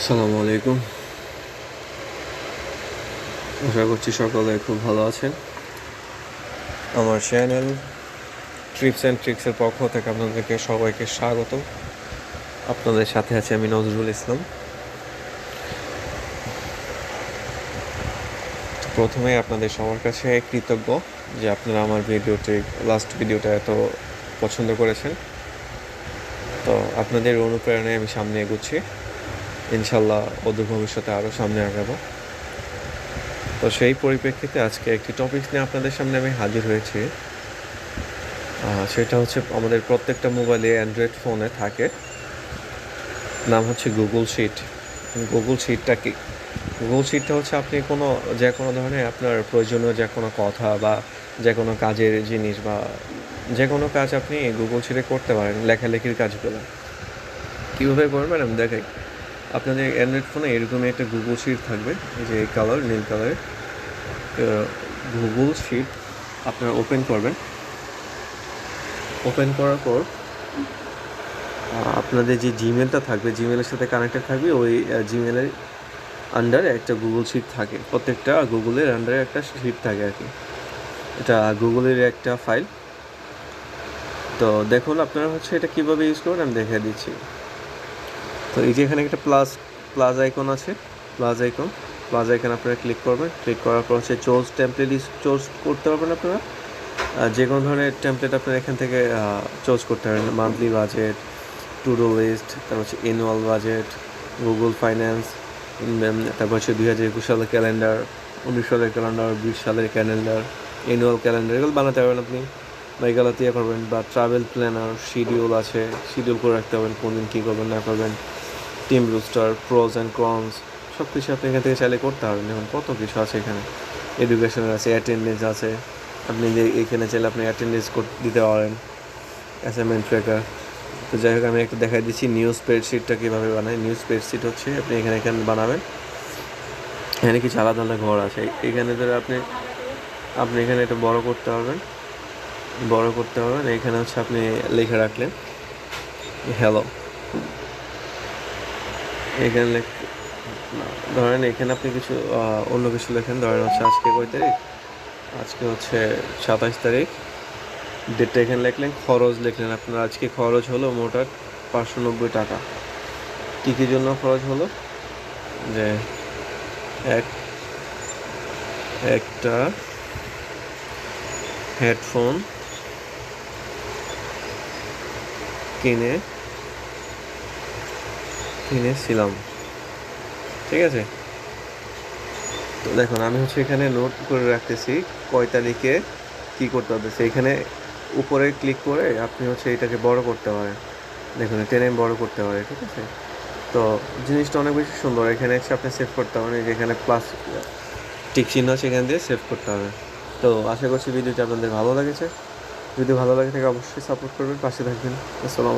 আসসালামু আলাইকুম। আশা করছি সকলে খুব ভালো আছেন। আমার চ্যানেল ট্রিপস অ্যান্ড ট্রিক্সের পক্ষ থেকে আপনাদেরকে সবাইকে স্বাগত। আপনাদের সাথে আছি আমি নজরুল ইসলাম। প্রথমে আপনাদের সবার কাছে কৃতজ্ঞ যে আপনারা আমার লাস্ট ভিডিওটা এত পছন্দ করেছেন। তো আপনাদের অনুপ্রেরণায় আমি সামনে এগোচ্ছি, ইনশাল্লাহ অদূর ভবিষ্যতে আরও সামনে আগাবো। তো সেই পরিপ্রেক্ষিতে আজকে একটি টপিক নিয়ে আপনাদের সামনে আমি হাজির হয়েছি। সেটা হচ্ছে আমাদের প্রত্যেকটা মোবাইলে অ্যান্ড্রয়েড ফোনে থাকে, নাম হচ্ছে গুগল শিট। গুগল শিটটা কি? গুগল শিটটা হচ্ছে আপনি যে কোনো ধরনের আপনার প্রয়োজনীয় যে কোনো কথা বা যে কোনো কাজের জিনিস বা যে কোনো কাজ আপনি গুগল শিটে করতে পারেন। লেখালেখির কাজগুলো কীভাবে করবেন আমি দেখাই। আপনাদের অ্যান্ড্রয়েড ফোনে এরকমই একটা গুগল শিট থাকবে, এই যে কালার নীল কালারের গুগল শিট আপনারা ওপেন করবেন। ওপেন করার পর আপনাদের যে জিমেলটা থাকবে, জিমেলের সাথে কানেক্টেড থাকবে, ওই জিমেলের আন্ডারে একটা গুগল শিট থাকে। প্রত্যেকটা গুগলের আন্ডারে একটা শিট থাকে আর কি। এটা গুগলের একটা ফাইল। তো দেখুন আপনারা এটা কীভাবে ইউজ করবেন আমি দেখে দিচ্ছি। তো এই যে এখানে একটা প্লাস আইকন আছে, প্লাস আইকন আপনারা ক্লিক করবেন। ক্লিক করার পর চোজ টেমপ্লেট চোজ করতে পারবেন আপনারা। যে কোনো ধরনের টেমপ্লেট আপনারা এখান থেকে চুজ করতে পারেন। Monthly budget, to do list, তারপর অ্যানুয়াল বাজেট, গুগল ফাইন্যান্স, তারপর 2021 সালের ক্যালেন্ডার, 19 সালের ক্যালেন্ডার, 20 সালের ক্যালেন্ডার, অ্যানুয়াল ক্যালেন্ডার, এগুলো বানাতে পারবেন আপনি বা এগুলো দিয়ে করবেন। বা ট্রাভেল প্ল্যানার, শিডিউল করে রাখতে পারবেন কোন দিন কী করবেন না করবেন। Team booster, pros and cons, সব কিছু আপনি এখান থেকে চাইলে করতে পারবেন। এখন কত কিছু আছে এখানে, এডুকেশনের আছে, অ্যাটেন্ডেন্স আছে। আপনি এখানে চাইলে আপনি অ্যাটেন্ডেন্স দিতে পারেন, অ্যাসাইনমেন্ট ট্র্যাকার। তো যাই হোক আমি একটা দেখাই দিচ্ছি নিউজ স্প্রেডশিটটা কীভাবে বানায়। নিউজ স্প্রেডশিট হচ্ছে আপনি এখানে বানাবেন। এখানে কিছু আলাদা আলাদা ঘর আছে। এখানে ধরে আপনি এখানে এটা বড় করতে পারবেন। এখানে আপনি লিখে রাখলেন হ্যালো। এখানে ধরেন এখানে আপনি কিছু অন্য কিছু লেখেন। ধরেন আজকে কয় তারিখ, আজকে 27 তারিখ। ডেটটা এখানে লিখলেন, খরচ লিখলেন আপনার। আজকে খরচ হলো মোট 590 টাকা। কী জন্য খরচ হলো? যে একটা হেডফোন কিনেছিলাম, ঠিক আছে? তো দেখুন আমি এখানে নোট করে রাখতেছি কয় তারিখে কী করতে হবে। এখানে উপরে ক্লিক করে আপনি এটাকে বড় করতে পারেন। দেখুন টেনে বড় করতে পারে, ঠিক আছে? তো জিনিসটা অনেক বেশি সুন্দর। এখানে আপনি সেভ করতে পারেন, যেখানে প্লাস টিক চিহ্ন আছে এখান দিয়ে সেভ করতে হবে। তো আশা করছি ভিডিওটি আপনাদের ভালো লেগেছে। যদি ভালো লাগে থাকে অবশ্যই সাপোর্ট করবেন, পাশে থাকবেন। আসসালাম।